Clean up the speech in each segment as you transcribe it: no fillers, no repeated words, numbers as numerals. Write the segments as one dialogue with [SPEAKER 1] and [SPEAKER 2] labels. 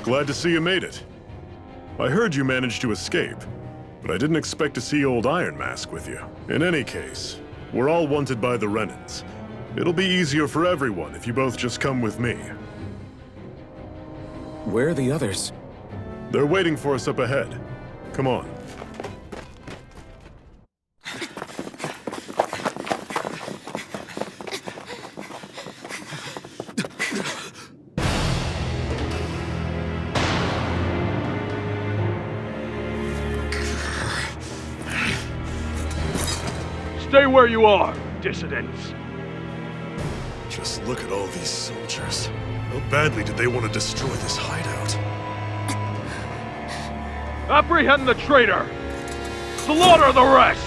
[SPEAKER 1] Glad to see you made it. I heard you managed to escape, but I didn't expect to see old Iron Mask with you. In any case, we're all wanted by the Renans. It'll be easier for everyone if you both just come with me.
[SPEAKER 2] Where are the others?
[SPEAKER 1] They're waiting for us up ahead. Come on.
[SPEAKER 3] Stay where you are, dissidents.
[SPEAKER 1] Just look at all these soldiers. How badly did they want to destroy this hideout?
[SPEAKER 3] Apprehend the traitor! Slaughter the rest!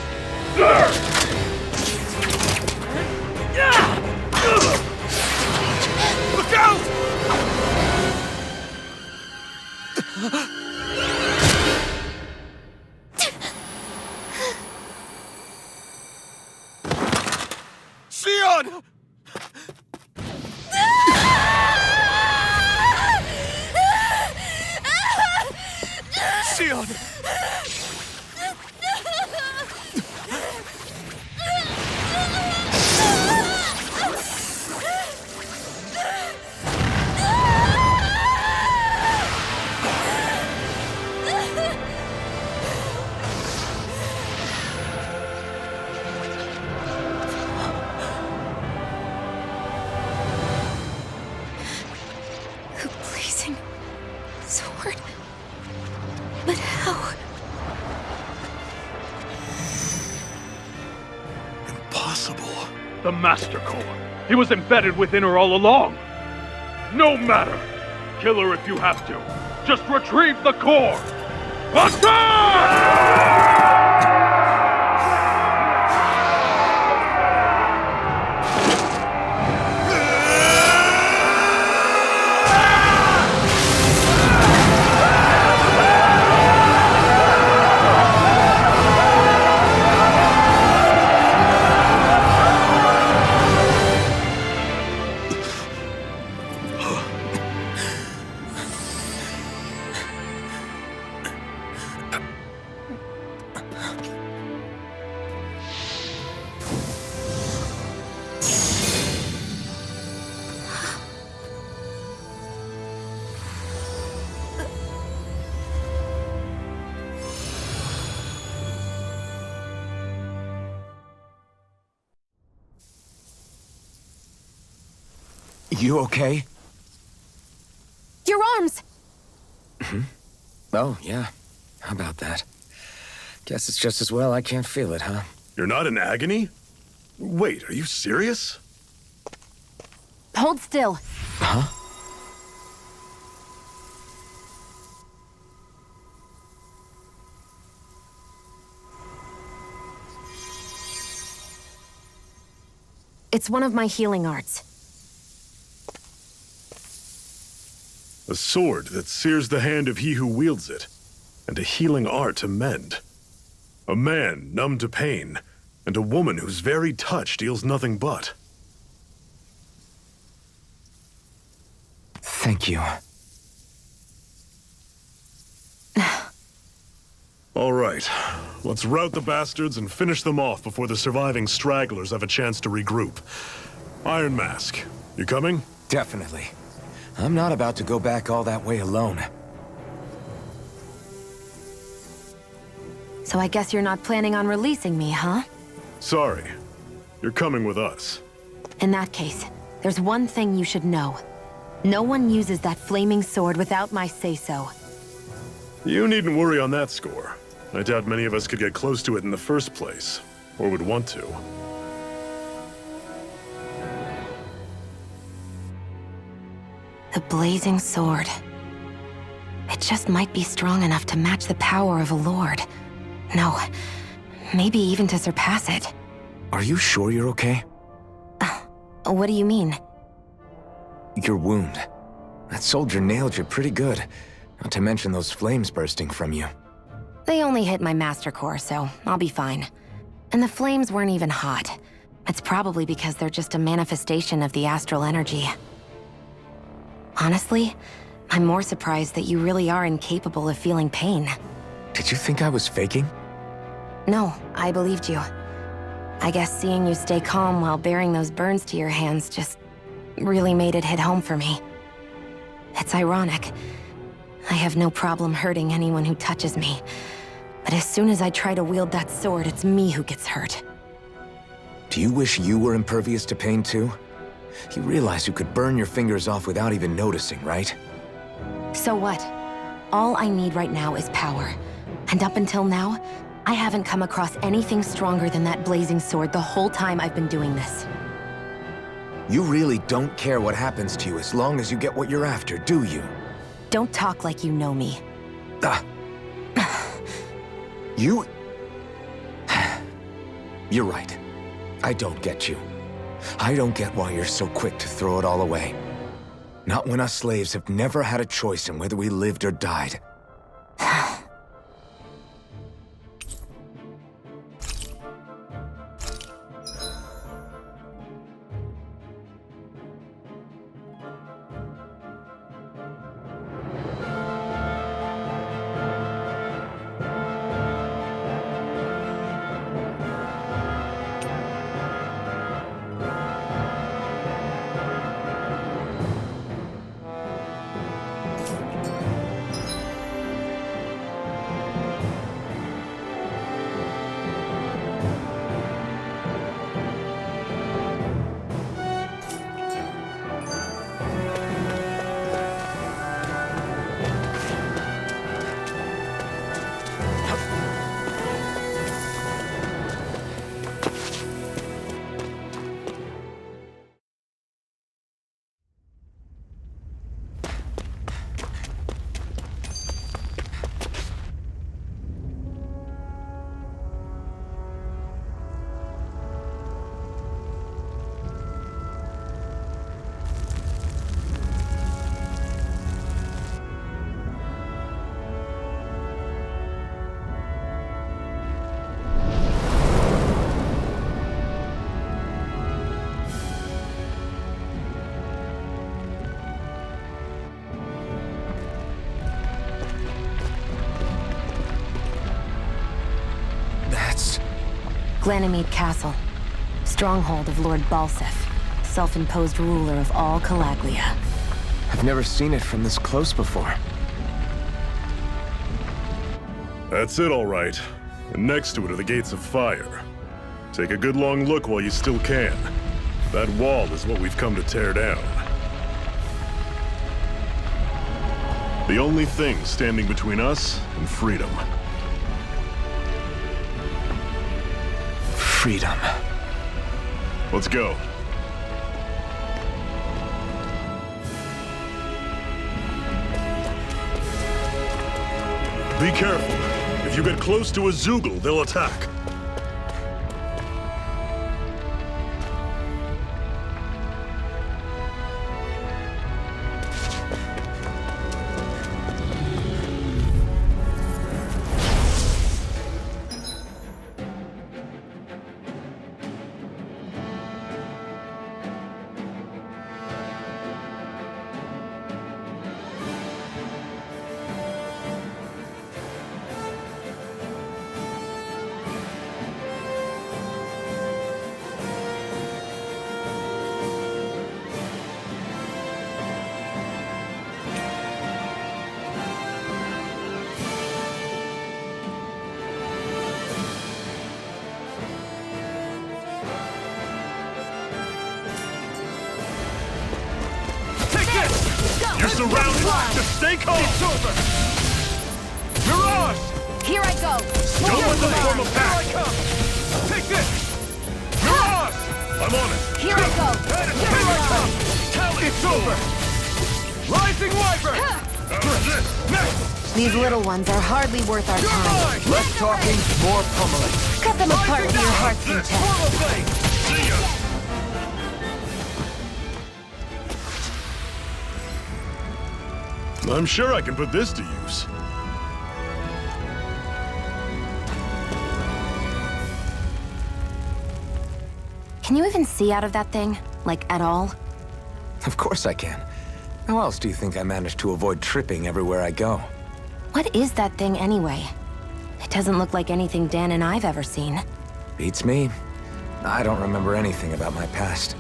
[SPEAKER 3] Look out! Sion! Sion!
[SPEAKER 4] The blazing sword. But how?
[SPEAKER 1] Impossible.
[SPEAKER 3] The Master Core. He was embedded within her all along. No matter. Kill her if you have to. Just retrieve the core. Attack!
[SPEAKER 2] You okay?
[SPEAKER 4] Your arms!
[SPEAKER 2] Oh, yeah. How about that? Guess it's just as well I can't feel it, huh?
[SPEAKER 1] You're not in agony? Wait, are you serious?
[SPEAKER 4] Hold still.
[SPEAKER 2] Huh?
[SPEAKER 4] It's one of my healing arts.
[SPEAKER 1] A sword that sears the hand of he who wields it, and a healing art to mend. A man numb to pain, and a woman whose very touch deals nothing but.
[SPEAKER 2] Thank you.
[SPEAKER 1] All right, let's rout the bastards and finish them off before the surviving stragglers have a chance to regroup. Iron Mask, you coming?
[SPEAKER 2] Definitely. I'm not about to go back all that way alone.
[SPEAKER 4] So I guess you're not planning on releasing me, huh?
[SPEAKER 1] Sorry, you're coming with us.
[SPEAKER 4] In that case, there's one thing you should know. No one uses that flaming sword without my say-so.
[SPEAKER 1] You needn't worry on that score. I doubt many of us could get close to it in the first place, or would want to.
[SPEAKER 4] The blazing sword. It just might be strong enough to match the power of a lord. No, maybe even to surpass it.
[SPEAKER 2] Are you sure you're okay?
[SPEAKER 4] What do you mean?
[SPEAKER 2] Your wound. That soldier nailed you pretty good. Not to mention those flames bursting from you.
[SPEAKER 4] They only hit my master core, so I'll be fine. And the flames weren't even hot. It's probably because they're just a manifestation of the astral energy. Honestly, I'm more surprised that you really are incapable of feeling pain.
[SPEAKER 2] Did you think I was faking?
[SPEAKER 4] No, I believed you. I guess seeing you stay calm while bearing those burns to your hands just really made it hit home for me. It's ironic. I have no problem hurting anyone who touches me. But as soon as I try to wield that sword, it's me who gets hurt.
[SPEAKER 2] Do you wish you were impervious to pain too? You realize you could burn your fingers off without even noticing, right?
[SPEAKER 4] So what? All I need right now is power. And up until now, I haven't come across anything stronger than that blazing sword the whole time I've been doing this.
[SPEAKER 2] You really don't care what happens to you as long as you get what you're after, do you?
[SPEAKER 4] Don't talk like you know me.
[SPEAKER 2] Ah. You... You're right. I don't get you. I don't get why you're so quick to throw it all away. Not when us slaves have never had a choice in whether we lived or died.
[SPEAKER 4] Ganymede Castle, stronghold of Lord Balsef, self-imposed ruler of all Calaglia.
[SPEAKER 2] I've never seen it from this close before.
[SPEAKER 1] That's it, all right. And next to it are the gates of fire. Take a good long look while you still can. That wall is what we've come to tear down. The only thing standing between us and freedom.
[SPEAKER 2] Freedom.
[SPEAKER 1] Let's go. Be careful. If you get close to a Zoogle, they'll attack. You're surrounded! Just stay calm!
[SPEAKER 3] It's over! Mirage!
[SPEAKER 4] Here I go!
[SPEAKER 1] Don't let them form a
[SPEAKER 3] Here I
[SPEAKER 1] pack!
[SPEAKER 3] come! Take this! Mirage!
[SPEAKER 1] I'm on it!
[SPEAKER 4] Here I go!
[SPEAKER 3] Here I come! Tally! It's over! Rising Wyvern! Next!
[SPEAKER 4] These little ones are hardly worth our
[SPEAKER 3] You're
[SPEAKER 4] time.
[SPEAKER 3] mine!
[SPEAKER 2] Less talking, more pummeling.
[SPEAKER 4] Cut them apart to your heart's
[SPEAKER 3] This!
[SPEAKER 4] content.
[SPEAKER 3] Portal blade!
[SPEAKER 1] See ya! I'm sure I can put this to use.
[SPEAKER 4] Can you even see out of that thing? Like, at all?
[SPEAKER 2] Of course I can. How else do you think I managed to avoid tripping everywhere I go?
[SPEAKER 4] What is that thing anyway? It doesn't look like anything Dan and I've ever seen.
[SPEAKER 2] Beats me. I don't remember anything about my past.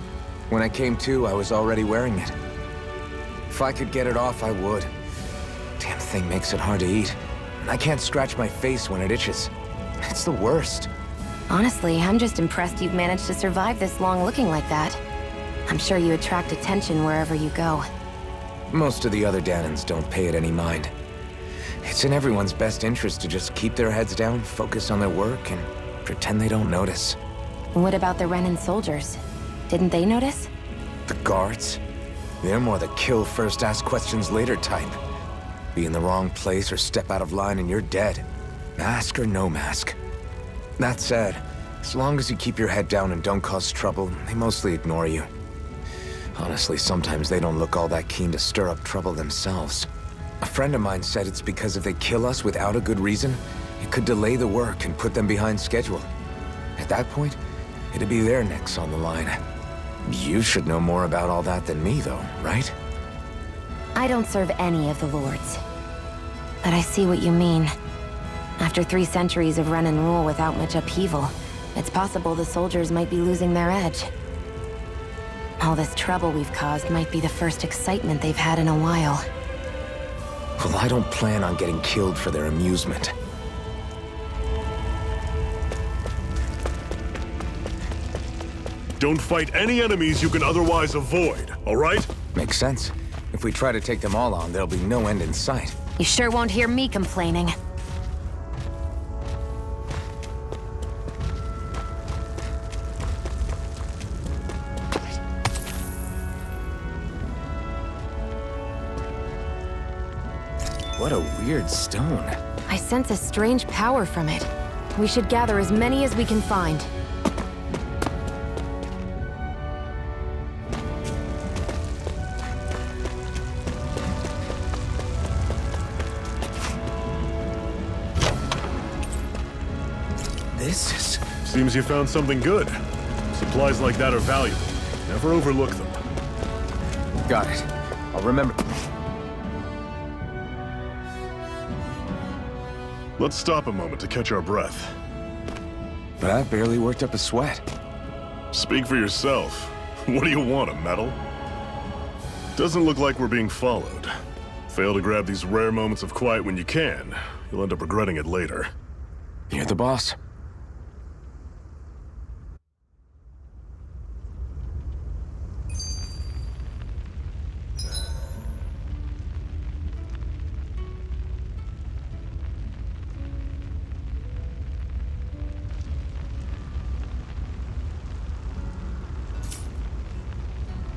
[SPEAKER 2] When I came to, I was already wearing it. If I could get it off, I would. Damn thing makes it hard to eat. And I can't scratch my face when it itches. It's the worst.
[SPEAKER 4] Honestly, I'm just impressed you've managed to survive this long looking like that. I'm sure you attract attention wherever you go.
[SPEAKER 2] Most of the other Danans don't pay it any mind. It's in everyone's best interest to just keep their heads down, focus on their work, and pretend they don't notice.
[SPEAKER 4] What about the Renan soldiers? Didn't they notice?
[SPEAKER 2] The guards? They're more the kill first, ask questions later type. Be in the wrong place or step out of line and you're dead. Mask or no mask. That said, as long as you keep your head down and don't cause trouble, they mostly ignore you. Honestly, sometimes they don't look all that keen to stir up trouble themselves. A friend of mine said it's because if they kill us without a good reason, it could delay the work and put them behind schedule. At that point, it'd be their necks on the line. You should know more about all that than me, though, right?
[SPEAKER 4] I don't serve any of the lords. But I see what you mean. After 3 centuries of Renan rule without much upheaval, it's possible the soldiers might be losing their edge. All this trouble we've caused might be the first excitement they've had in a while.
[SPEAKER 2] Well, I don't plan on getting killed for their amusement.
[SPEAKER 1] Don't fight any enemies you can otherwise avoid, all right?
[SPEAKER 2] Makes sense. If we try to take them all on, there'll be no end in sight.
[SPEAKER 4] You sure won't hear me complaining.
[SPEAKER 2] What a weird stone.
[SPEAKER 4] I sense a strange power from it. We should gather as many as we can find.
[SPEAKER 2] This is...
[SPEAKER 1] Seems you found something good. Supplies like that are valuable. Never overlook them.
[SPEAKER 2] Got it. I'll remember...
[SPEAKER 1] Let's stop a moment to catch our breath.
[SPEAKER 2] But I've barely worked up a sweat.
[SPEAKER 1] Speak for yourself. What do you want, a medal? Doesn't look like we're being followed. Fail to grab these rare moments of quiet when you can, you'll end up regretting it later.
[SPEAKER 2] You're the boss.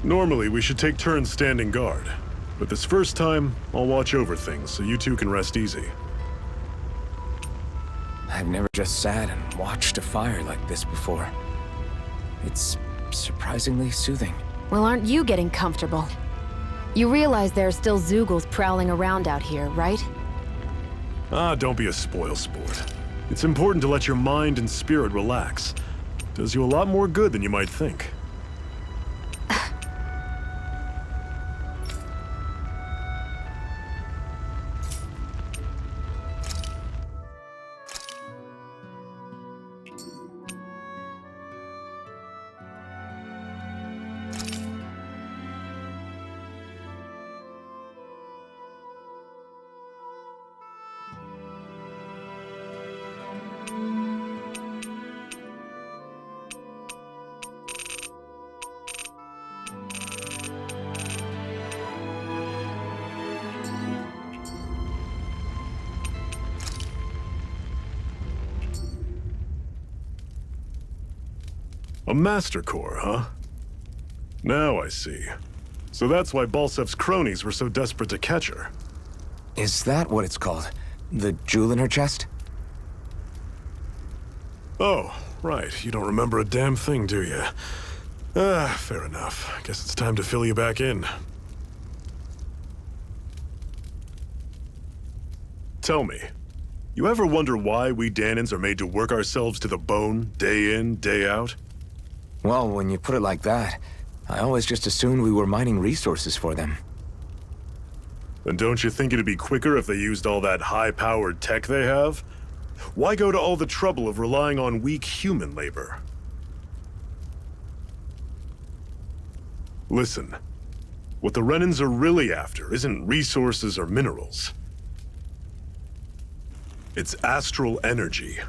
[SPEAKER 1] Normally, we should take turns standing guard. But this first time, I'll watch over things so you two can rest easy.
[SPEAKER 2] I've never just sat and watched a fire like this before. It's surprisingly soothing.
[SPEAKER 4] Well, aren't you getting comfortable? You realize there are still Zeugles prowling around out here, right?
[SPEAKER 1] Ah, don't be a spoilsport. It's important to let your mind and spirit relax. Does you a lot more good than you might think. A Master Core, huh? Now I see. So that's why Balsef's cronies were so desperate to catch her.
[SPEAKER 2] Is that what it's called? The jewel in her chest?
[SPEAKER 1] Oh, right. You don't remember a damn thing, do you? Ah, fair enough. Guess it's time to fill you back in. Tell me, you ever wonder why we Danans are made to work ourselves to the bone, day in, day out?
[SPEAKER 2] Well, when you put it like that, I always just assumed we were mining resources for them.
[SPEAKER 1] And don't you think it'd be quicker if they used all that high-powered tech they have? Why go to all the trouble of relying on weak human labor? Listen, what the Renans are really after isn't resources or minerals. It's astral energy.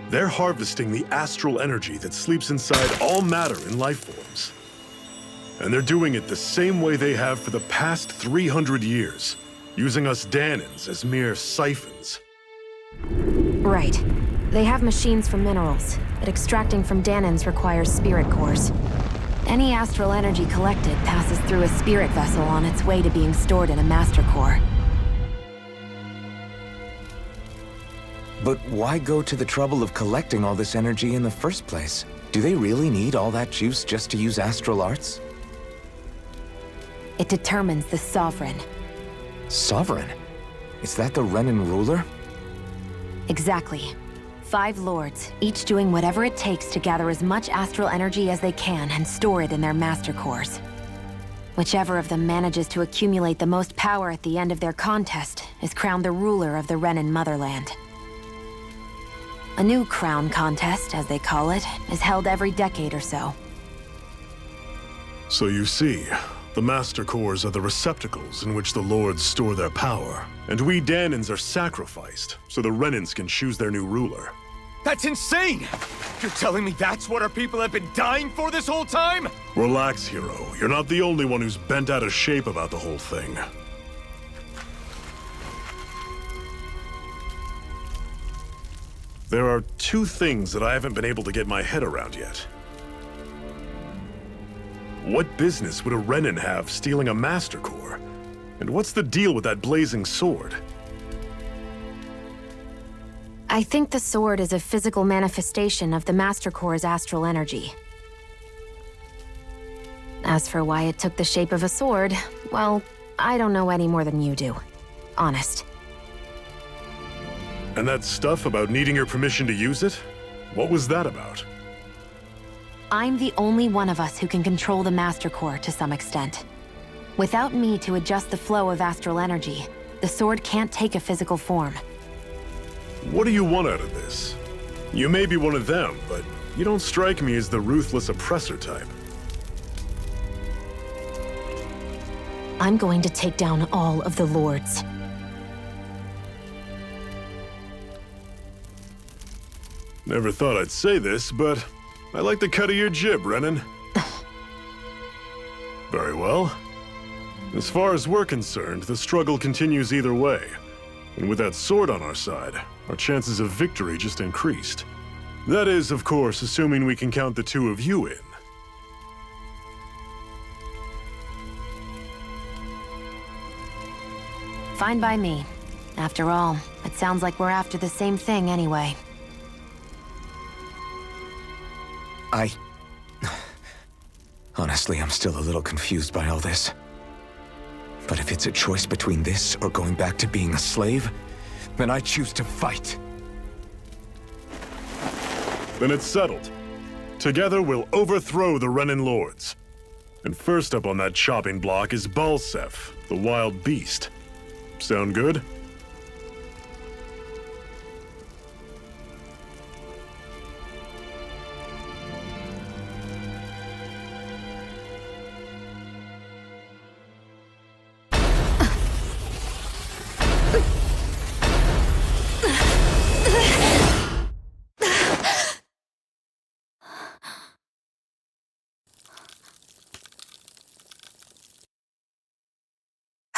[SPEAKER 1] They're harvesting the astral energy that sleeps inside all matter in life forms. And they're doing it the same way they have for the past 300 years, using us Danans as mere siphons.
[SPEAKER 4] Right. They have machines for minerals, but extracting from Danans requires spirit cores. Any astral energy collected passes through a spirit vessel on its way to being stored in a master core.
[SPEAKER 2] But why go to the trouble of collecting all this energy in the first place? Do they really need all that juice just to use astral arts?
[SPEAKER 4] It determines the Sovereign.
[SPEAKER 2] Sovereign? Is that the Renan ruler?
[SPEAKER 4] Exactly. 5 lords, each doing whatever it takes to gather as much astral energy as they can and store it in their master cores. Whichever of them manages to accumulate the most power at the end of their contest is crowned the ruler of the Renan motherland. A new crown contest, as they call it, is held every decade or so.
[SPEAKER 1] So you see, the Master Cores are the receptacles in which the Lords store their power. And we Danans are sacrificed, so the Renans can choose their new ruler.
[SPEAKER 5] That's insane! You're telling me that's what our people have been dying for this whole time?
[SPEAKER 1] Relax, hero. You're not the only one who's bent out of shape about the whole thing. There are 2 things that I haven't been able to get my head around yet. What business would a Renan have stealing a Master Core? And what's the deal with that blazing sword?
[SPEAKER 4] I think the sword is a physical manifestation of the Master Core's astral energy. As for why it took the shape of a sword, well, I don't know any more than you do. Honest.
[SPEAKER 1] And that stuff about needing your permission to use it? What was that about?
[SPEAKER 4] I'm the only one of us who can control the Master Core to some extent. Without me to adjust the flow of astral energy, the sword can't take a physical form.
[SPEAKER 1] What do you want out of this? You may be one of them, but you don't strike me as the ruthless oppressor type.
[SPEAKER 4] I'm going to take down all of the lords.
[SPEAKER 1] Never thought I'd say this, but I like the cut of your jib, Renan. Very well. As far as we're concerned, the struggle continues either way. And with that sword on our side, our chances of victory just increased. That is, of course, assuming we can count the 2 of you in.
[SPEAKER 4] Fine by me. After all, it sounds like we're after the same thing anyway.
[SPEAKER 2] Honestly, I'm still a little confused by all this. But if it's a choice between this or going back to being a slave, then I choose to fight.
[SPEAKER 1] Then it's settled. Together, we'll overthrow the Renan Lords. And first up on that chopping block is Balsef, the wild beast. Sound good?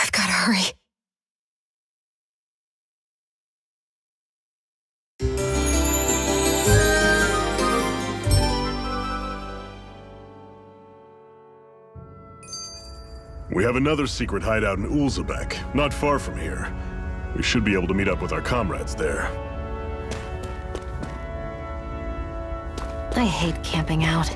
[SPEAKER 4] I've gotta hurry.
[SPEAKER 1] We have another secret hideout in Ulzebek, not far from here. We should be able to meet up with our comrades there.
[SPEAKER 4] I hate camping out.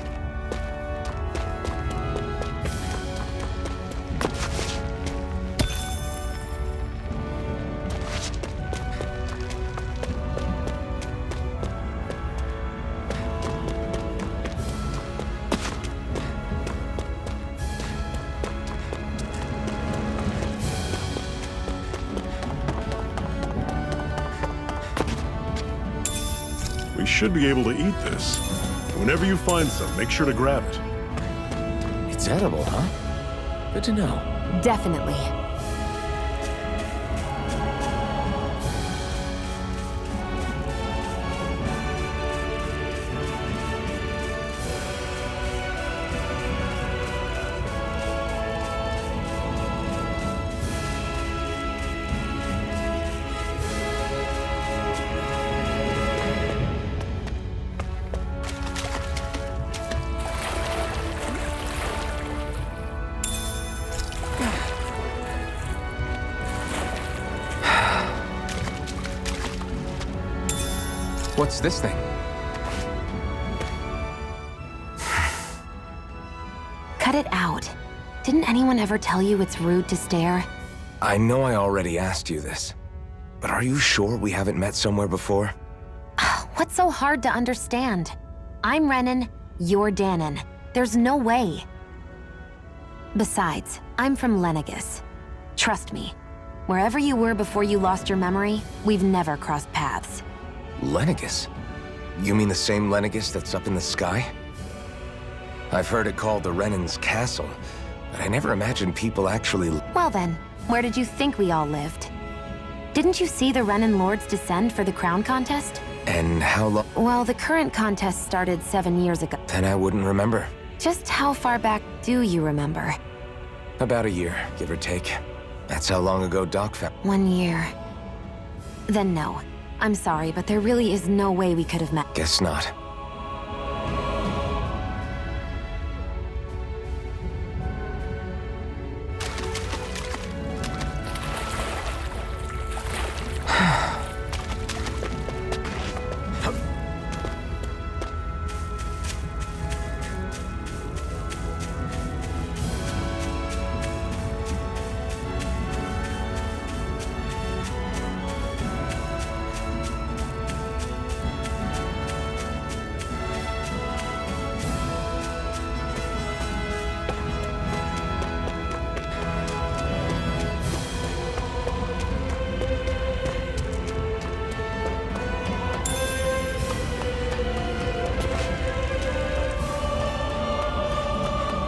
[SPEAKER 1] We should be able to eat this. Whenever you find some, make sure to grab it.
[SPEAKER 2] It's edible, huh? Good to know.
[SPEAKER 4] Definitely.
[SPEAKER 2] What's this thing?
[SPEAKER 4] Cut it out. Didn't anyone ever tell you it's rude to stare?
[SPEAKER 2] I know I already asked you this, but are you sure we haven't met somewhere before?
[SPEAKER 4] What's so hard to understand? I'm Renan, you're Danon. There's no way. Besides, I'm from Lenegis. Trust me, wherever you were before you lost your memory, we've never crossed paths.
[SPEAKER 2] Lenegis? You mean the same Lenegis that's up in the sky? I've heard it called the Renan's Castle, but I never imagined people actually...
[SPEAKER 4] Well then, where did you think we all lived? Didn't you see the Renan Lords descend for the crown contest?
[SPEAKER 2] And how long...
[SPEAKER 4] Well, the current contest started 7 years ago.
[SPEAKER 2] Then I wouldn't remember.
[SPEAKER 4] Just how far back do you remember?
[SPEAKER 2] About a year, give or take. That's how long ago Doc found...
[SPEAKER 4] 1 year. Then no. I'm sorry, but there really is no way we could have met.
[SPEAKER 2] Guess not.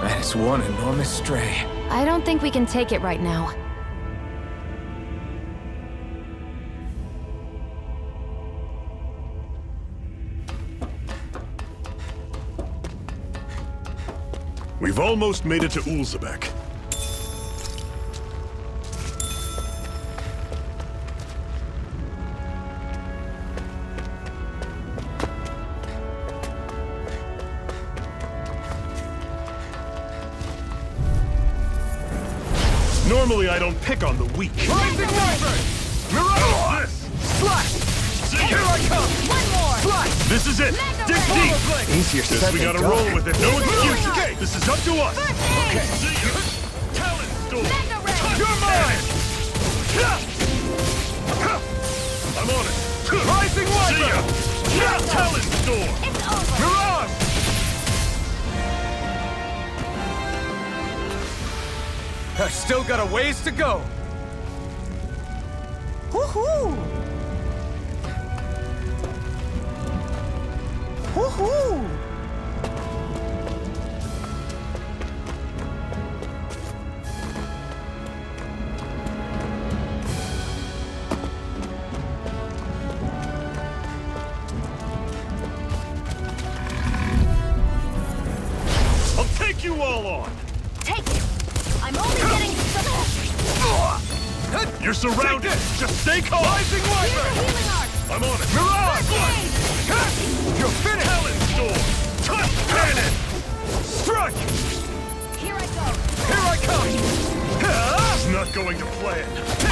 [SPEAKER 2] That is one enormous stray.
[SPEAKER 4] I don't think we can take it right now.
[SPEAKER 1] We've almost made it to Ulzebek. Normally, I don't pick on the weak.
[SPEAKER 5] Rising Wyvern! Mirage! Slash! Here I come!
[SPEAKER 6] One more!
[SPEAKER 5] Slash!
[SPEAKER 1] This is it! Dig deep!
[SPEAKER 2] Easier
[SPEAKER 1] Guess
[SPEAKER 2] said
[SPEAKER 1] we
[SPEAKER 2] than
[SPEAKER 1] gotta
[SPEAKER 2] done.
[SPEAKER 1] roll with it. No excuses.
[SPEAKER 5] Okay.
[SPEAKER 1] This is up to us.
[SPEAKER 6] Okay.
[SPEAKER 1] See ya. Talent storm.
[SPEAKER 6] Mega Ray!
[SPEAKER 5] You're mine!
[SPEAKER 1] I'm on it.
[SPEAKER 5] Rising
[SPEAKER 1] See
[SPEAKER 5] Wyvern!
[SPEAKER 1] ya. Talent storm.
[SPEAKER 6] It's over!
[SPEAKER 5] Mirage! I've still got a ways to go.
[SPEAKER 6] Woohoo! Woohoo!
[SPEAKER 1] I'll take you all on.
[SPEAKER 6] Take it! I'm only getting some...
[SPEAKER 1] You're surrounded.
[SPEAKER 5] Take this.
[SPEAKER 1] Just stay calm.
[SPEAKER 5] Rising
[SPEAKER 6] Here's a
[SPEAKER 5] Wyvern!
[SPEAKER 6] healing arc!
[SPEAKER 1] I'm on it.
[SPEAKER 5] Mirage! You're finished!
[SPEAKER 1] Talent storm. Touch cannon.
[SPEAKER 5] Strike!
[SPEAKER 6] Here I go!
[SPEAKER 5] Here I come!
[SPEAKER 1] It's not going to plan.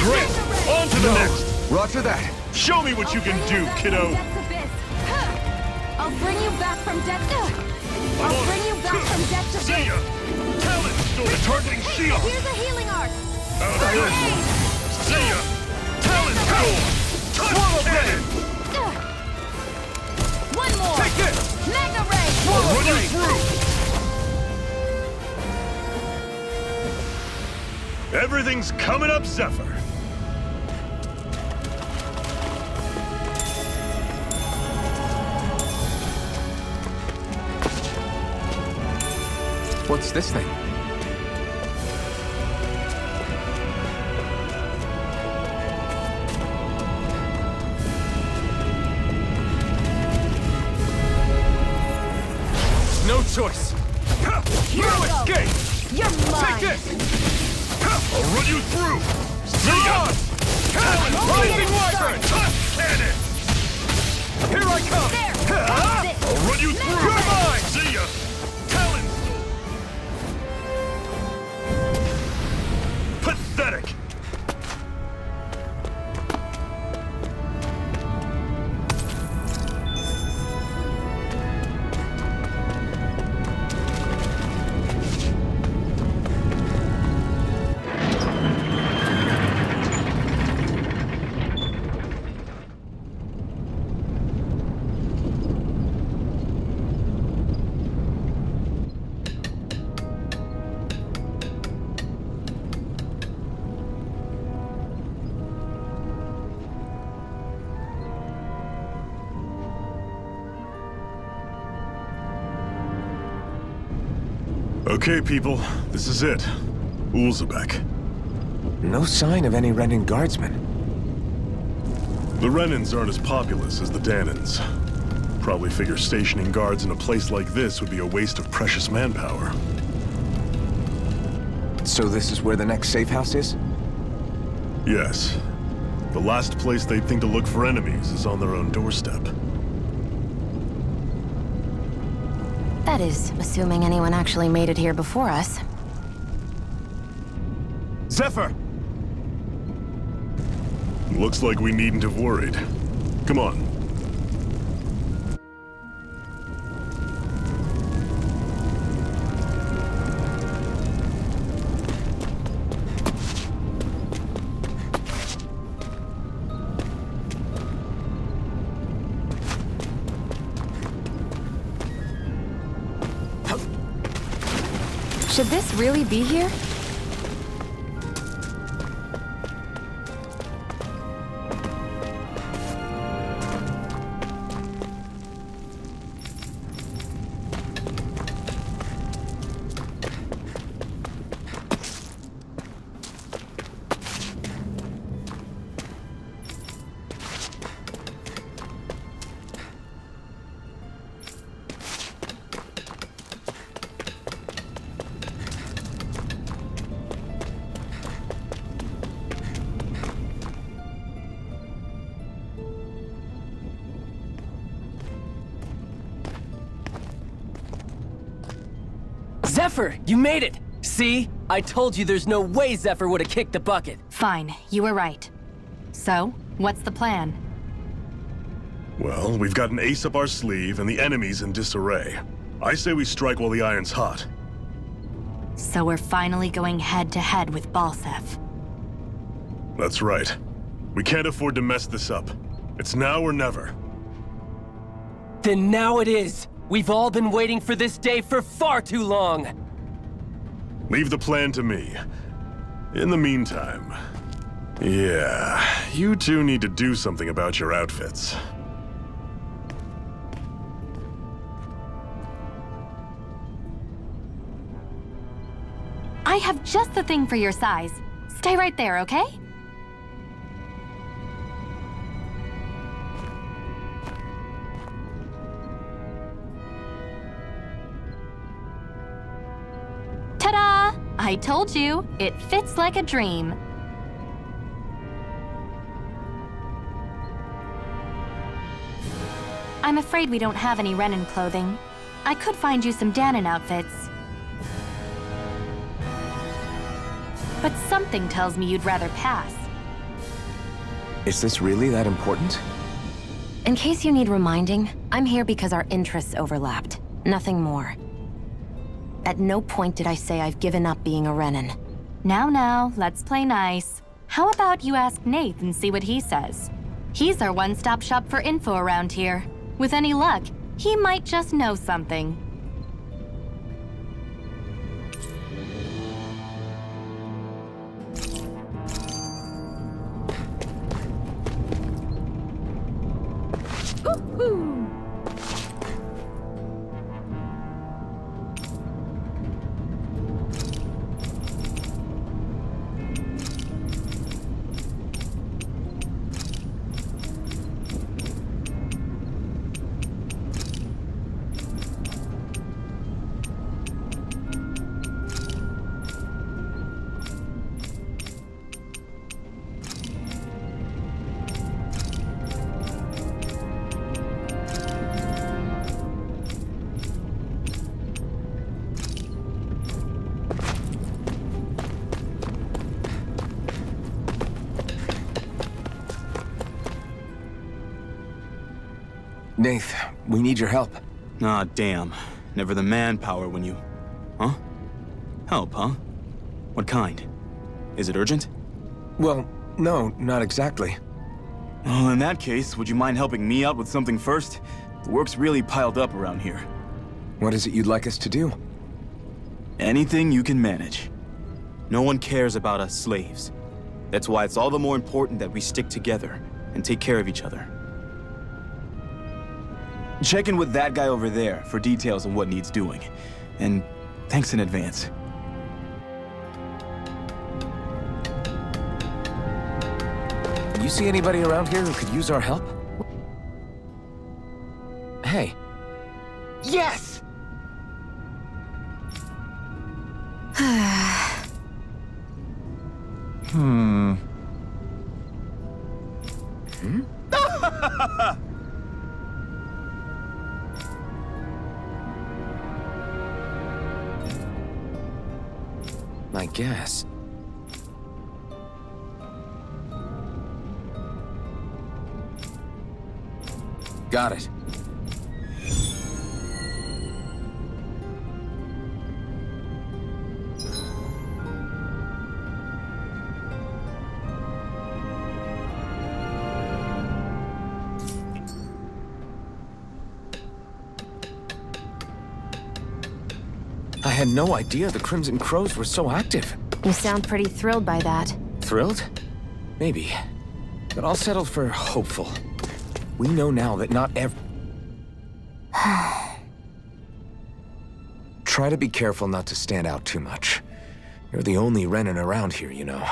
[SPEAKER 1] Great. On to the next.
[SPEAKER 2] Roger that.
[SPEAKER 1] Show me what you can do, kiddo.
[SPEAKER 6] I'll bring you back from death to...
[SPEAKER 1] I'm
[SPEAKER 6] I'll
[SPEAKER 1] on
[SPEAKER 6] bring
[SPEAKER 1] it.
[SPEAKER 6] you back from death to
[SPEAKER 1] See
[SPEAKER 6] this.
[SPEAKER 1] ya. Talent storm. Targeting shield.
[SPEAKER 6] Here's a healing arc!
[SPEAKER 1] Out of this. See ya. Talent storm. Touch cannon.
[SPEAKER 6] One more!
[SPEAKER 5] Take this!
[SPEAKER 6] Mega Ray!
[SPEAKER 1] I'll run you through. Everything's coming up, Zephyr.
[SPEAKER 2] What's this thing?
[SPEAKER 5] No choice. No escape!
[SPEAKER 6] You're mine!
[SPEAKER 5] Take this! I'll run you through! See ya! Cannon! Rising Wyvern! Cannon! Here I come!
[SPEAKER 6] There! That's it!
[SPEAKER 5] I'll run you through! You're mine! See ya! Talon! Pathetic!
[SPEAKER 1] Okay, people, this is it. Ulzebek.
[SPEAKER 2] No sign of any Renan guardsmen.
[SPEAKER 1] The Renans aren't as populous as the Danans. Probably figure stationing guards in a place like this would be a waste of precious manpower.
[SPEAKER 2] So this is where the next safe house is?
[SPEAKER 1] Yes. The last place they'd think to look for enemies is on their own doorstep.
[SPEAKER 4] That is, assuming anyone actually made it here before us.
[SPEAKER 5] Zephyr!
[SPEAKER 1] Looks like we needn't have worried. Come on.
[SPEAKER 4] Should this really be here?
[SPEAKER 7] Zephyr, you made it! See? I told you there's no way Zephyr would have kicked the bucket.
[SPEAKER 6] Fine, you were right. So, what's the plan?
[SPEAKER 1] Well, we've got an ace up our sleeve and the enemy's in disarray. I say we strike while the iron's hot.
[SPEAKER 6] So we're finally going head-to-head with Balsef.
[SPEAKER 1] That's right. We can't afford to mess this up. It's now or never.
[SPEAKER 7] Then now it is! We've all been waiting for this day for far too long!
[SPEAKER 1] Leave the plan to me. In the meantime... Yeah, you two need to do something about your outfits.
[SPEAKER 6] I have just the thing for your size. Stay right there, okay? Ta-da! I told you, it fits like a dream. I'm afraid we don't have any Renan clothing. I could find you some Danon outfits. But something tells me you'd rather pass.
[SPEAKER 2] Is this really that important?
[SPEAKER 4] In case you need reminding, I'm here because our interests overlapped. Nothing more. At no point did I say I've given up being a Renan.
[SPEAKER 6] Now, let's play nice. How about you ask Nath and see what he says? He's our one-stop shop for info around here. With any luck, he might just know something.
[SPEAKER 2] Nath, we need your help.
[SPEAKER 8] Ah, damn. Never the manpower when you... Huh? Help, huh? What kind? Is it urgent?
[SPEAKER 2] Well, no, not exactly.
[SPEAKER 8] Well, in that case, would you mind helping me out with something first? The work's really piled up around here.
[SPEAKER 2] What is it you'd like us to do?
[SPEAKER 8] Anything you can manage. No one cares about us slaves. That's why it's all the more important that we stick together and take care of each other. Check in with that guy over there for details on what needs doing. And thanks in advance.
[SPEAKER 2] You see anybody around here who could use our help? Hey. Yes! I guess. Got it. I had no idea the Crimson Crows were so active.
[SPEAKER 4] You sound pretty thrilled by that.
[SPEAKER 2] Thrilled? Maybe. But I'll settle for hopeful. We know now that not Try to be careful not to stand out too much. You're the only Renan around here, you know.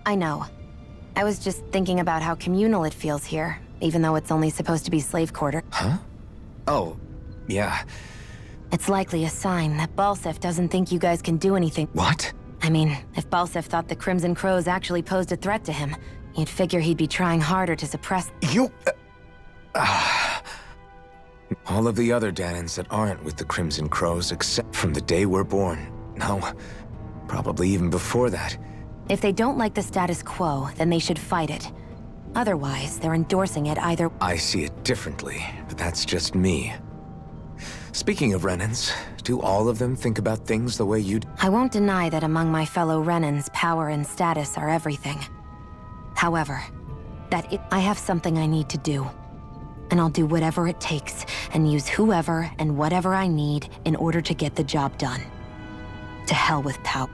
[SPEAKER 4] I know. I was just thinking about how communal it feels here, even though it's only supposed to be slave quarter.
[SPEAKER 2] Huh? Oh, yeah.
[SPEAKER 4] It's likely a sign that Balsef doesn't think you guys can do anything.
[SPEAKER 2] What?
[SPEAKER 4] I mean, if Balsef thought the Crimson Crows actually posed a threat to him, you'd figure he'd be trying harder to suppress...
[SPEAKER 2] You... All of the other Danans that aren't with the Crimson Crows, except from the day we're born. No, probably even before that.
[SPEAKER 4] If they don't like the status quo, then they should fight it. Otherwise, they're endorsing it either...
[SPEAKER 2] I see it differently, but that's just me. Speaking of Renans, do all of them think about things the way you do?
[SPEAKER 4] I won't deny that among my fellow Renans, power and status are everything. However, I have something I need to do. And I'll do whatever it takes, and use whoever and whatever I need in order to get the job done. To hell with power.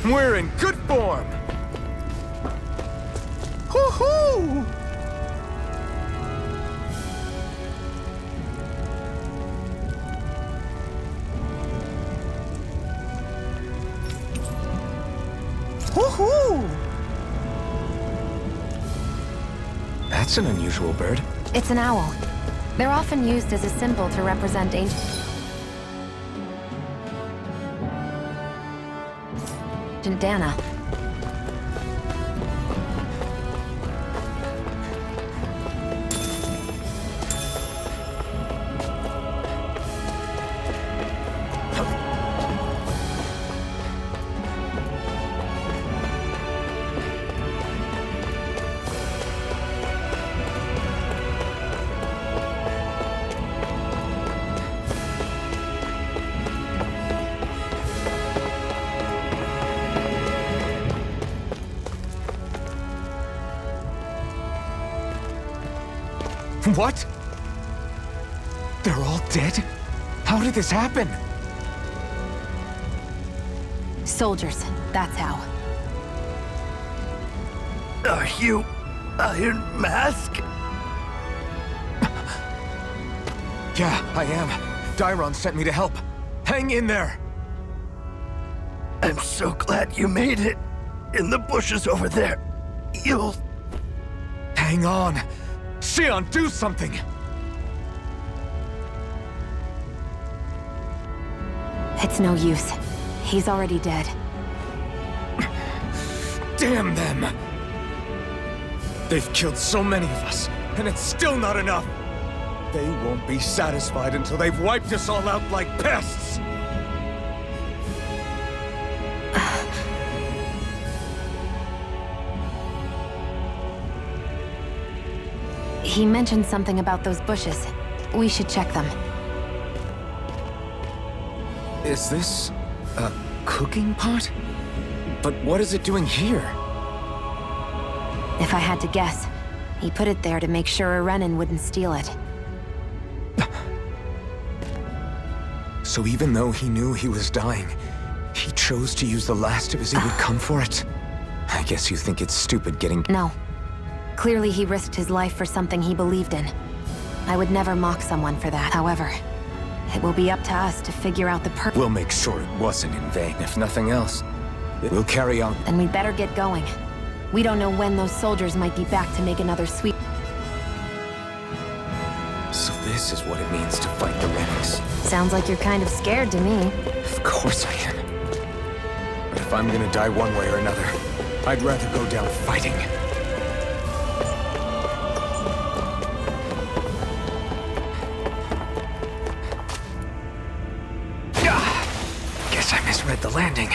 [SPEAKER 2] We're in good form! Woohoo! Woohoo! That's an unusual bird.
[SPEAKER 4] It's an owl. They're often used as a symbol to represent ancient Dana.
[SPEAKER 2] What? They're all dead? How did this happen?
[SPEAKER 4] Soldiers, that's how.
[SPEAKER 5] Are you Iron Mask?
[SPEAKER 2] Yeah, I am. Dairon sent me to help. Hang in there!
[SPEAKER 5] I'm so glad you made it. In the bushes over there. You'll...
[SPEAKER 2] Hang on! Xion, do something!
[SPEAKER 4] It's no use. He's already dead.
[SPEAKER 2] Damn them! They've killed so many of us, and it's still not enough! They won't be satisfied until they've wiped us all out like pests!
[SPEAKER 4] He mentioned something about those bushes. We should check them.
[SPEAKER 2] Is this a cooking pot? But what is it doing here?
[SPEAKER 4] If I had to guess, He put it there to make sure a Renan wouldn't steal it.
[SPEAKER 2] So even though he knew he was dying, he chose to use the last of his he would come for it? I guess you think it's stupid getting...
[SPEAKER 4] No. Clearly he risked his life for something he believed in. I would never mock someone for that. However, it will be up to us to figure out the
[SPEAKER 2] We'll make sure it wasn't in vain, if nothing else. We'll carry on.
[SPEAKER 4] Then we'd better get going. We don't know when those soldiers might be back to make another sweep.
[SPEAKER 2] So this is what it means to fight the Renans.
[SPEAKER 4] Sounds like you're kind of scared to me.
[SPEAKER 2] Of course I am. But if I'm gonna die one way or another, I'd rather go down fighting. Guess I misread the landing.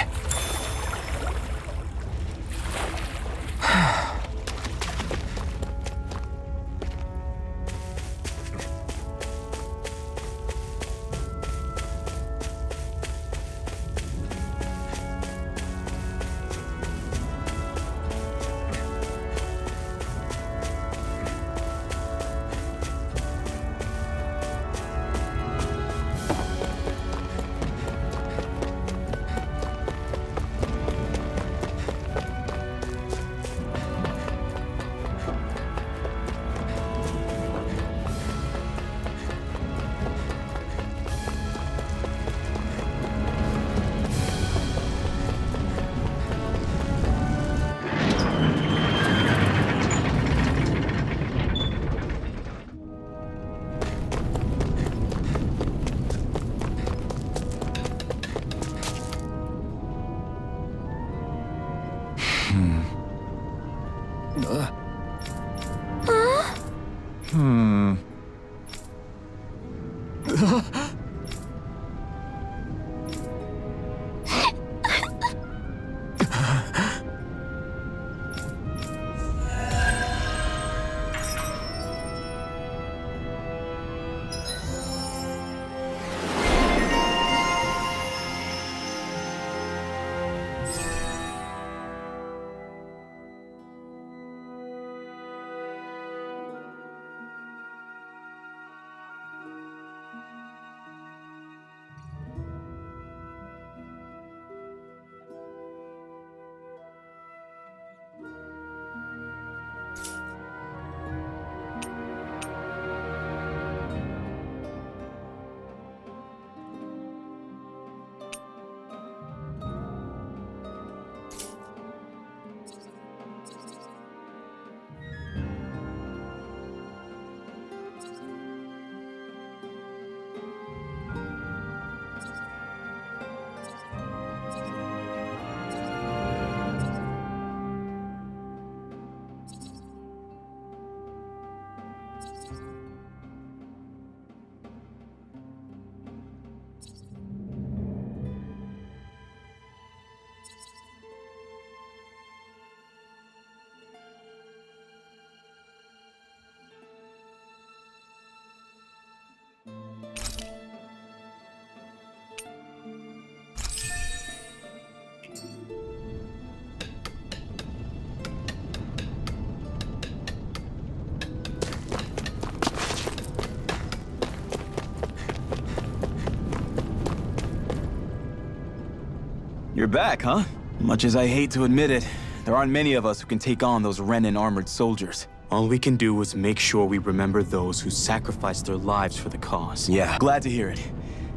[SPEAKER 8] You're back, huh? Much as I hate to admit it, there aren't many of us who can take on those Renan armored soldiers. All we can do is make sure we remember those who sacrificed their lives for the cause.
[SPEAKER 2] Yeah.
[SPEAKER 8] Glad to hear it.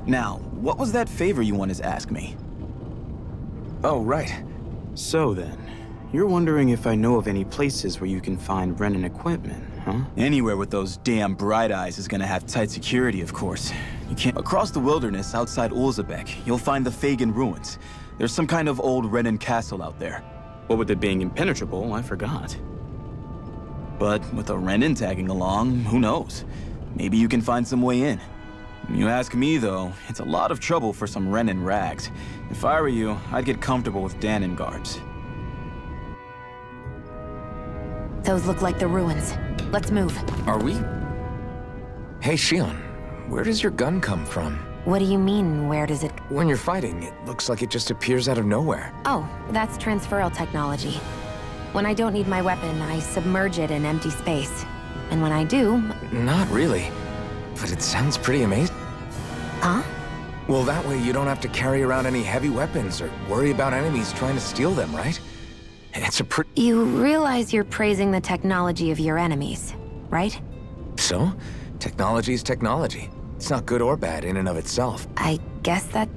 [SPEAKER 8] Now, what was that favor you wanted to ask me?
[SPEAKER 2] Oh, right.
[SPEAKER 8] So then, you're wondering if I know of any places where you can find Renan equipment, huh? Anywhere with those damn bright eyes is gonna have tight security, of course. You can't... Across the wilderness outside Ulzebek, you'll find the Fagan ruins. There's some kind of old Renan castle out there. What with it being impenetrable, I forgot. But with a Renan tagging along, who knows? Maybe you can find some way in. You ask me, though, it's a lot of trouble for some Renan rags. If I were you, I'd get comfortable with Danon garbs.
[SPEAKER 4] Those look like the ruins. Let's move.
[SPEAKER 2] Are we? Hey, Shion, where does your gun come from?
[SPEAKER 4] What do you mean, where does it...
[SPEAKER 2] When you're fighting, it looks like it just appears out of nowhere.
[SPEAKER 4] Oh, that's transferal technology. When I don't need my weapon, I submerge it in empty space. And when I do...
[SPEAKER 2] Not really. But it sounds pretty amazing.
[SPEAKER 4] Huh?
[SPEAKER 2] Well, that way you don't have to carry around any heavy weapons or worry about enemies trying to steal them, right? It's a pretty...
[SPEAKER 4] You realize you're praising the technology of your enemies, right?
[SPEAKER 2] So? Technology's technology. It's not good or bad in and of itself.
[SPEAKER 4] I guess that...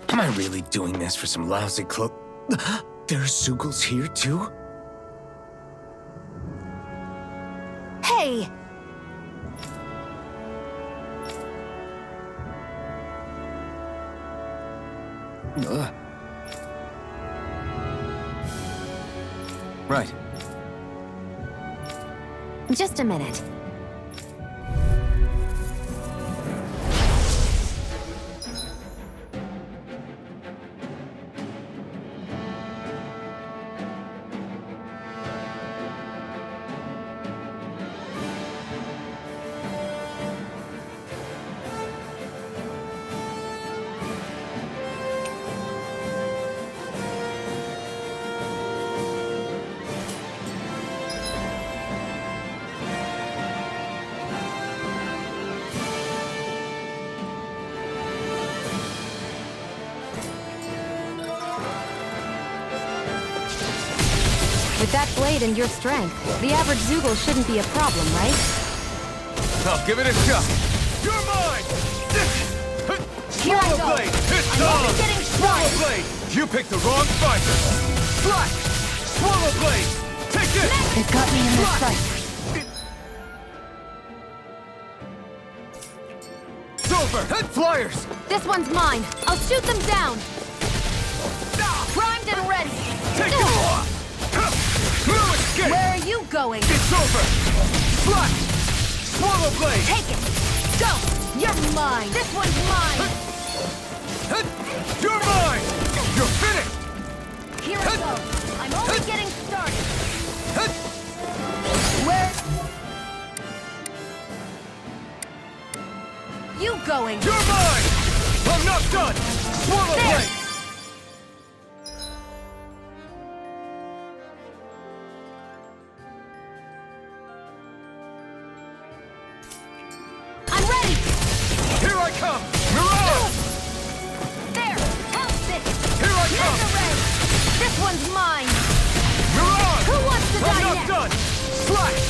[SPEAKER 2] Am I really doing this for some lousy clo- There's Zoogles here, too?
[SPEAKER 4] Hey!
[SPEAKER 2] Right.
[SPEAKER 4] Just a minute. With that blade and your strength, the average Zoogle shouldn't be a problem, right?
[SPEAKER 5] I'll give it a shot. You're mine!
[SPEAKER 4] Here I
[SPEAKER 5] Swallow
[SPEAKER 4] go!
[SPEAKER 5] blade! It's
[SPEAKER 4] I'm only
[SPEAKER 5] on!
[SPEAKER 4] getting
[SPEAKER 5] Swallow
[SPEAKER 4] started!
[SPEAKER 5] blade! You picked the wrong fight! Slash! Swallow blade! Take this!
[SPEAKER 4] They've got me in their sight.
[SPEAKER 5] It's over! Head flyers!
[SPEAKER 4] This one's mine. I'll shoot them down. Primed and ready.
[SPEAKER 5] Take it off! No escape!
[SPEAKER 4] Where are you going?
[SPEAKER 5] It's over! Slash! Swallow blade!
[SPEAKER 4] Take it. Go. You're mine. This one's mine.
[SPEAKER 5] You're mine! You're finished!
[SPEAKER 4] Here I go. I'm only getting started. Where? You going?
[SPEAKER 5] You're mine! I'm not done! Swallow
[SPEAKER 4] There.
[SPEAKER 5] blade!
[SPEAKER 4] I'm ready.
[SPEAKER 5] Here I come! Mirage!
[SPEAKER 4] There. Help this.
[SPEAKER 5] Here I come!
[SPEAKER 4] Mega Ray. This one's mine.
[SPEAKER 5] Mirage!
[SPEAKER 4] Who wants to
[SPEAKER 5] I'm
[SPEAKER 4] die
[SPEAKER 5] not
[SPEAKER 4] next?
[SPEAKER 5] done! Slash!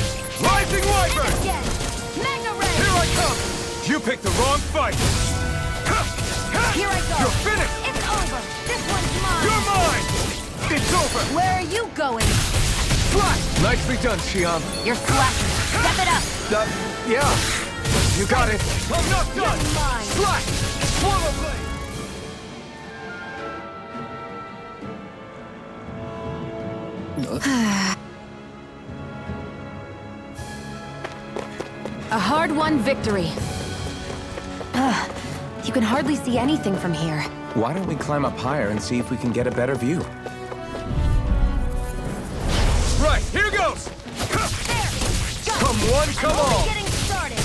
[SPEAKER 5] Rising
[SPEAKER 4] And
[SPEAKER 5] Wyvern!
[SPEAKER 4] again. Mega Ray.
[SPEAKER 5] Here I come! You picked the wrong fight!
[SPEAKER 4] Here I go.
[SPEAKER 5] You're finished!
[SPEAKER 4] It's over. This one's mine.
[SPEAKER 5] You're mine! It's over!
[SPEAKER 4] Where are you going?
[SPEAKER 5] Slash! Nicely done, Xion.
[SPEAKER 4] You're slashing. Step it up.
[SPEAKER 5] Yeah. You got it. I'm not done!
[SPEAKER 4] You're mine.
[SPEAKER 5] Slash! Swallow blade!
[SPEAKER 4] A hard-won victory. Ugh, you can hardly see anything from here.
[SPEAKER 2] Why don't we climb up higher and see if we can get a better view?
[SPEAKER 5] Right, here goes!
[SPEAKER 4] There! Go!
[SPEAKER 5] Come one, come
[SPEAKER 4] I'm only
[SPEAKER 5] all!
[SPEAKER 4] getting started.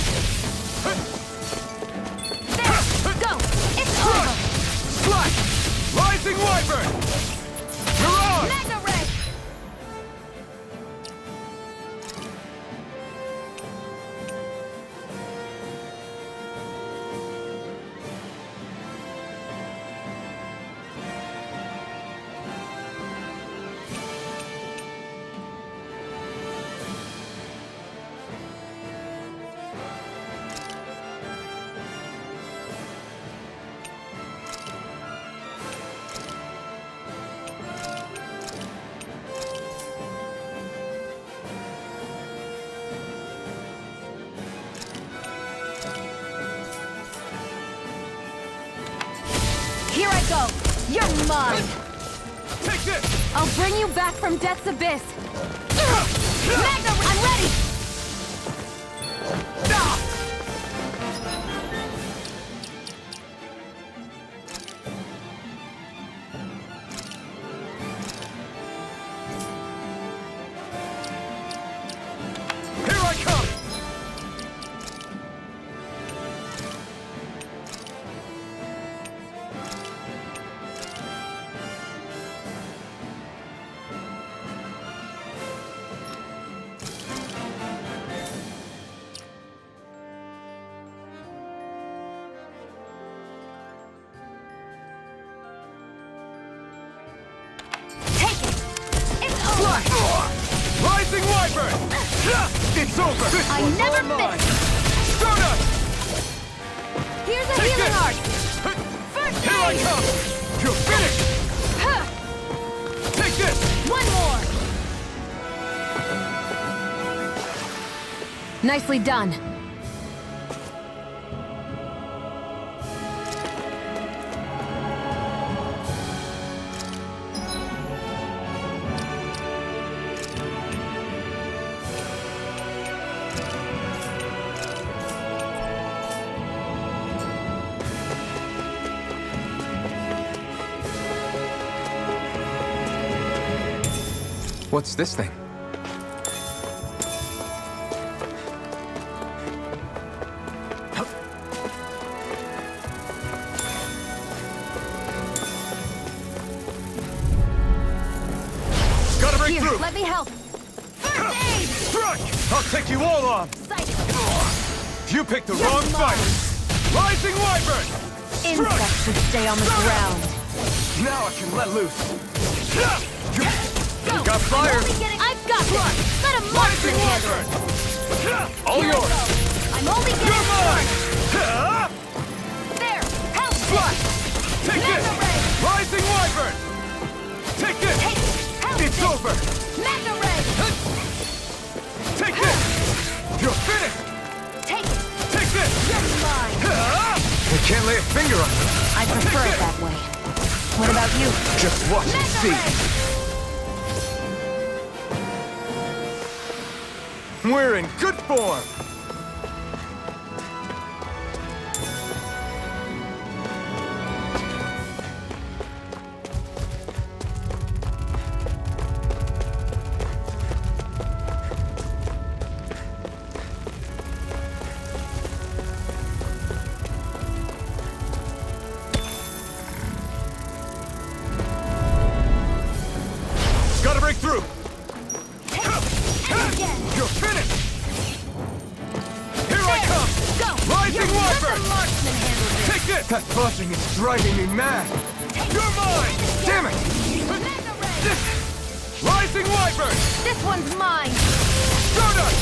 [SPEAKER 4] There! Go! It's over!
[SPEAKER 5] Slash! Rising Wyvern! Mirage!
[SPEAKER 4] Mega Ray!
[SPEAKER 6] I go! You're mine!
[SPEAKER 5] Take this!
[SPEAKER 6] I'll bring you back from Death's Abyss! Magna, I'm ready!
[SPEAKER 5] Here I come!
[SPEAKER 6] Take it! It's over!
[SPEAKER 5] Rising Wyvern! It's over! This
[SPEAKER 6] I
[SPEAKER 5] one's
[SPEAKER 6] never
[SPEAKER 5] all mine!
[SPEAKER 6] miss!
[SPEAKER 5] Stardust!
[SPEAKER 6] Here's a
[SPEAKER 5] Take
[SPEAKER 6] healing
[SPEAKER 5] this!
[SPEAKER 6] art! First
[SPEAKER 5] Here I
[SPEAKER 6] aid!
[SPEAKER 5] come! You're finished!
[SPEAKER 6] Huh.
[SPEAKER 5] Take this!
[SPEAKER 6] One more! Nicely done.
[SPEAKER 2] What's this thing?
[SPEAKER 5] Gotta break
[SPEAKER 6] Here,
[SPEAKER 5] through!
[SPEAKER 6] let me help. First aid!
[SPEAKER 5] Strike! I'll take you all on!
[SPEAKER 6] Psych.
[SPEAKER 5] You picked the
[SPEAKER 6] You're
[SPEAKER 5] wrong
[SPEAKER 6] mine.
[SPEAKER 5] fight! Rising Wyvern!
[SPEAKER 6] Insects should stay on the ground.
[SPEAKER 5] Now I can let loose!
[SPEAKER 6] Go!
[SPEAKER 5] You got fire!
[SPEAKER 6] I've got this! Let a marksman
[SPEAKER 5] Rising
[SPEAKER 6] handle it!
[SPEAKER 5] Wyvern! All
[SPEAKER 6] Here I
[SPEAKER 5] yours!
[SPEAKER 6] go. I'm only
[SPEAKER 5] You're
[SPEAKER 6] getting
[SPEAKER 5] mine!
[SPEAKER 6] started! There! Help!
[SPEAKER 5] Strike! Take this!
[SPEAKER 6] Magna Ray!
[SPEAKER 5] Rising Wyvern! Take this!
[SPEAKER 6] Take it! Help!
[SPEAKER 5] It's over!
[SPEAKER 6] Magna Ray!
[SPEAKER 5] Take this! You're finished!
[SPEAKER 6] Take it!
[SPEAKER 5] Take this!
[SPEAKER 6] You're mine!
[SPEAKER 2] I can't lay a finger on it.
[SPEAKER 6] I prefer it that way. What about you?
[SPEAKER 2] Just watch and
[SPEAKER 6] Magna
[SPEAKER 2] see.
[SPEAKER 6] Ray!
[SPEAKER 5] We're in good form! Gotta break through!
[SPEAKER 6] And again!
[SPEAKER 5] You're finished! Here I
[SPEAKER 6] There!
[SPEAKER 5] come!
[SPEAKER 6] Go!
[SPEAKER 5] Rising
[SPEAKER 6] Let
[SPEAKER 5] Wyvern!
[SPEAKER 6] the marksman handle this!
[SPEAKER 5] Take this! That buzzing is driving me mad! You're mine! Damn it!
[SPEAKER 6] Magna Ray!
[SPEAKER 5] Rising Wyvern!
[SPEAKER 6] This one's mine!
[SPEAKER 5] Stardust!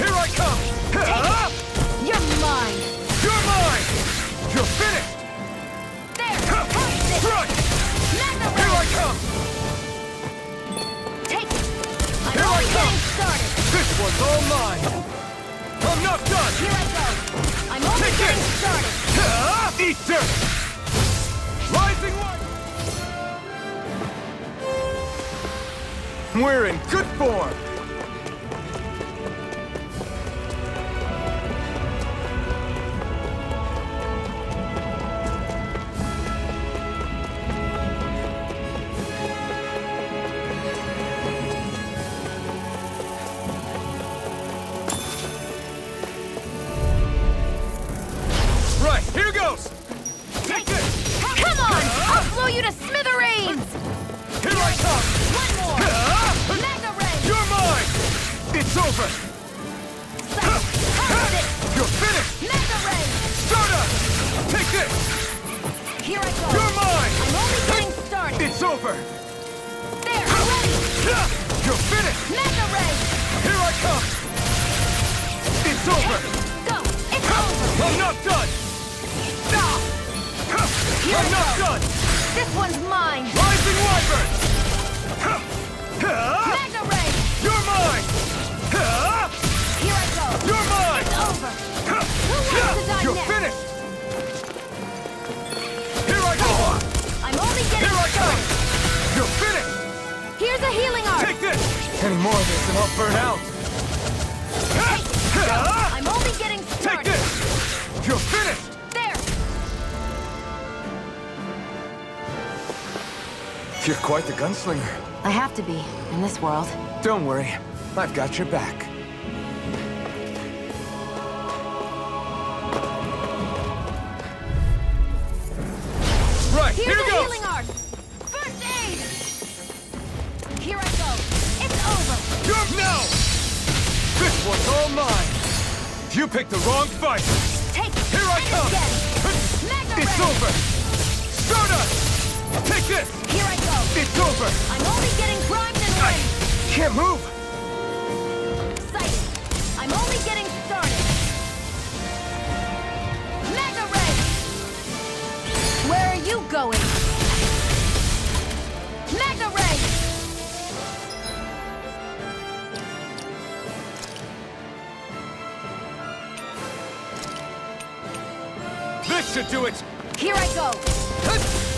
[SPEAKER 5] Here I come!
[SPEAKER 6] You're mine!
[SPEAKER 5] You're mine! You're finished!
[SPEAKER 6] There! Help this!
[SPEAKER 5] Strike!
[SPEAKER 6] Magna
[SPEAKER 5] Here I
[SPEAKER 6] Ray!
[SPEAKER 5] come!
[SPEAKER 6] Take it! I'm
[SPEAKER 5] Here I
[SPEAKER 6] only
[SPEAKER 5] come!
[SPEAKER 6] getting started!
[SPEAKER 5] This one's all mine! I'm not done!
[SPEAKER 6] Here I go! I'm only
[SPEAKER 5] Take
[SPEAKER 6] getting
[SPEAKER 5] this!
[SPEAKER 6] started!
[SPEAKER 5] Eat dirt! Rising Wyvern! We're in good form! Right, here goes! Take this!
[SPEAKER 6] Come on! I'll blow you to smithereens!
[SPEAKER 5] Here I come!
[SPEAKER 6] One more! Magna Ray!
[SPEAKER 5] You're mine! It's over!
[SPEAKER 6] Help this!
[SPEAKER 5] You're finished!
[SPEAKER 6] Magna Ray!
[SPEAKER 5] Stardust! Take this!
[SPEAKER 6] Here I go!
[SPEAKER 5] You're mine!
[SPEAKER 6] I'm only getting started!
[SPEAKER 5] It's over!
[SPEAKER 6] There! I'm ready!
[SPEAKER 5] You're finished!
[SPEAKER 6] Magna Ray!
[SPEAKER 5] Here I come! It's over!
[SPEAKER 6] Go! It's over!
[SPEAKER 5] I'm not done!
[SPEAKER 6] Here
[SPEAKER 5] I'm
[SPEAKER 6] I
[SPEAKER 5] not
[SPEAKER 6] go!
[SPEAKER 5] done!
[SPEAKER 6] This one's mine!
[SPEAKER 5] Rising Wyvern!
[SPEAKER 6] Magna Ray!
[SPEAKER 5] You're mine!
[SPEAKER 6] Here I go!
[SPEAKER 5] You're mine!
[SPEAKER 6] It's over! Who wants to die
[SPEAKER 5] You're
[SPEAKER 6] next?
[SPEAKER 5] finished! Here I go!
[SPEAKER 2] Any more of this and I'll burn out.
[SPEAKER 4] I'm only getting
[SPEAKER 2] Take
[SPEAKER 4] started.
[SPEAKER 2] this! You're finished!
[SPEAKER 4] There!
[SPEAKER 2] You're quite the gunslinger.
[SPEAKER 4] I have to be, in this world.
[SPEAKER 2] Don't worry, I've got your back. Right,
[SPEAKER 4] Here's
[SPEAKER 2] here
[SPEAKER 4] the
[SPEAKER 2] goes!
[SPEAKER 4] healing art! First aid! Here I go. It's over!
[SPEAKER 2] No! This one's all mine! You picked the wrong fight!
[SPEAKER 4] Take it!
[SPEAKER 2] Here I
[SPEAKER 4] and
[SPEAKER 2] come!
[SPEAKER 4] again. Mega
[SPEAKER 2] It's
[SPEAKER 4] ray!
[SPEAKER 2] over! Stardust! Take this!
[SPEAKER 4] Here I go!
[SPEAKER 2] It's over!
[SPEAKER 4] I'm only getting primed and ready!
[SPEAKER 2] Can't move!
[SPEAKER 4] Excited! I'm only getting started! Mega ray! Where are you going? Mega ray!
[SPEAKER 2] This should do it!
[SPEAKER 4] Here I go!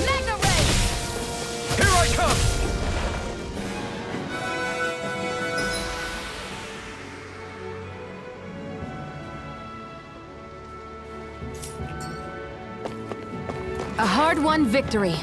[SPEAKER 4] Mega ray!
[SPEAKER 2] Here I come!
[SPEAKER 4] A hard-won victory.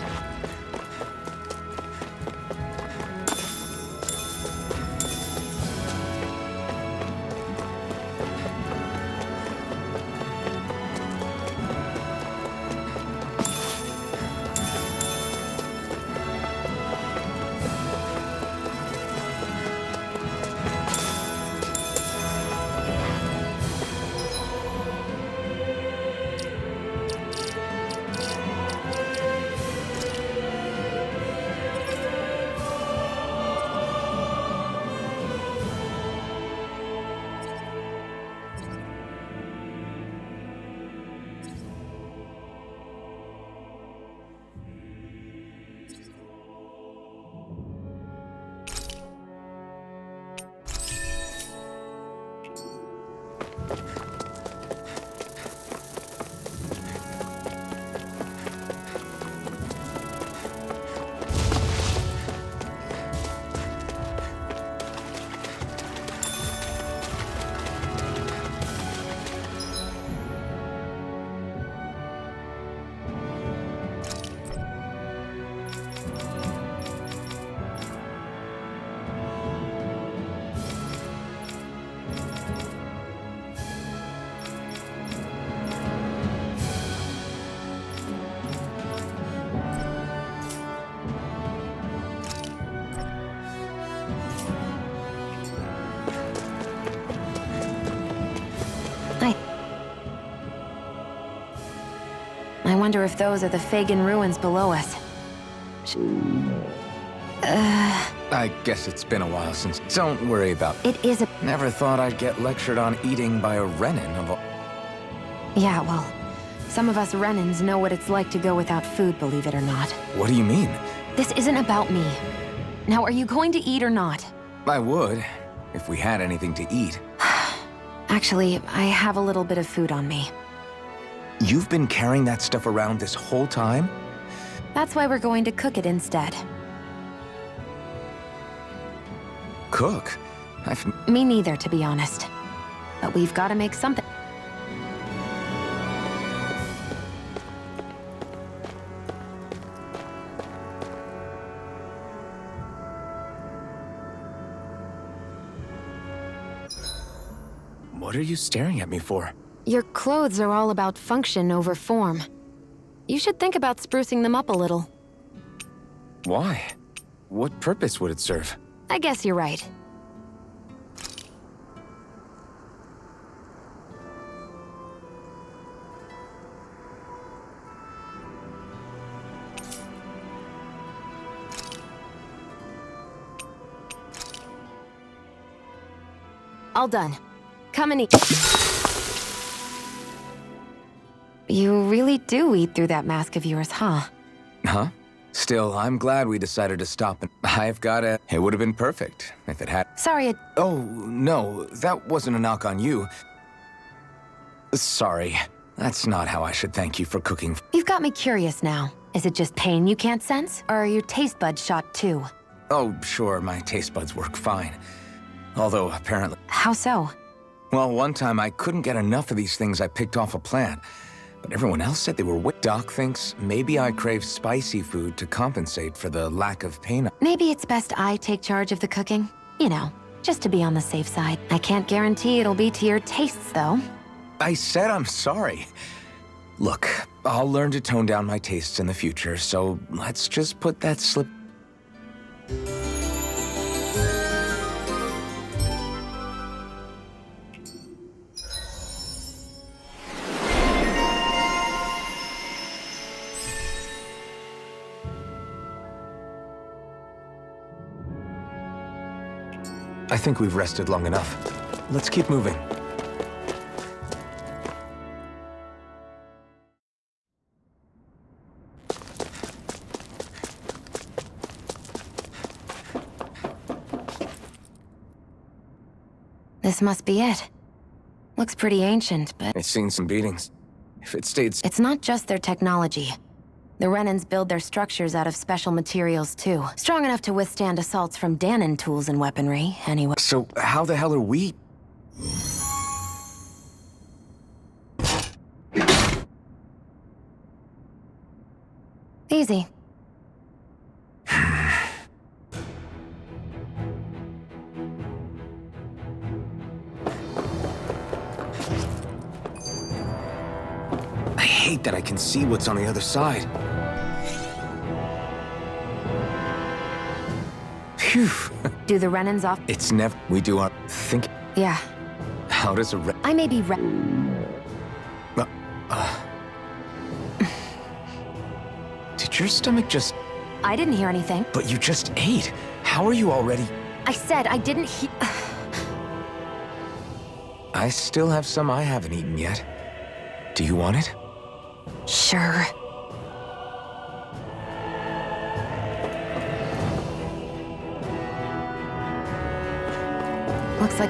[SPEAKER 4] I wonder if those are the Fagin ruins below us.
[SPEAKER 2] I guess it's been a while since... Don't worry about...
[SPEAKER 4] It is a...
[SPEAKER 2] Never thought I'd get lectured on eating by a Renin of all...
[SPEAKER 4] Yeah, well, some of us Renins know what it's like to go without food, believe it or not.
[SPEAKER 2] What do you mean?
[SPEAKER 4] This isn't about me. Now, are you going to eat or not?
[SPEAKER 2] I would, if we had anything to eat.
[SPEAKER 4] Actually, I have a little bit of food on me.
[SPEAKER 2] You've been carrying that stuff around this whole time?
[SPEAKER 4] That's why we're going to cook it instead.
[SPEAKER 2] Cook?
[SPEAKER 4] Me neither, to be honest. But we've got to make something.
[SPEAKER 2] What are you staring at me for?
[SPEAKER 4] Your clothes are all about function over form. You should think about sprucing them up a little.
[SPEAKER 2] Why? What purpose would it serve?
[SPEAKER 4] I guess you're right. All done. Come and eat. You really do eat through that mask of yours, huh?
[SPEAKER 2] Huh? Still, I'm glad we decided to stop and... I've got a... It would have been perfect if it had...
[SPEAKER 4] Sorry,
[SPEAKER 2] Oh, no, that wasn't a knock on you. Sorry. That's not how I should thank you for cooking.
[SPEAKER 4] you've got me curious now. Is it just pain you can't sense? Or are your taste buds shot too?
[SPEAKER 2] Oh, sure, my taste buds work fine. Although, apparently...
[SPEAKER 4] How so?
[SPEAKER 2] Well, one time I couldn't get enough of these things I picked off a plant. But everyone else said they were Doc thinks maybe I crave spicy food to compensate for the lack of pain.
[SPEAKER 4] Maybe it's best I take charge of the cooking. You know, just to be on the safe side. I can't guarantee it'll be to your tastes, though.
[SPEAKER 2] I said I'm sorry. Look, I'll learn to tone down my tastes in the future, so let's just put that slip... I think we've rested long enough. Let's keep moving.
[SPEAKER 4] This must be it. Looks pretty ancient, but...
[SPEAKER 2] It's seen some beatings. If it stayed...
[SPEAKER 4] It's not just their technology. The Renans build their structures out of special materials, too. Strong enough to withstand assaults from Danon tools and weaponry, anyway.
[SPEAKER 2] So how the hell are we...
[SPEAKER 4] Easy.
[SPEAKER 2] I hate that I can see what's on the other side. Phew.
[SPEAKER 4] Do the Renans off?
[SPEAKER 2] It's never... We do our... Think...
[SPEAKER 4] Yeah.
[SPEAKER 2] How does a...
[SPEAKER 4] I may be
[SPEAKER 2] Did your stomach just...
[SPEAKER 4] I didn't hear anything.
[SPEAKER 2] But you just ate. How are you already...
[SPEAKER 4] I said I didn't hear...
[SPEAKER 2] I still have some I haven't eaten yet. Do you want it?
[SPEAKER 4] Sure. Looks like this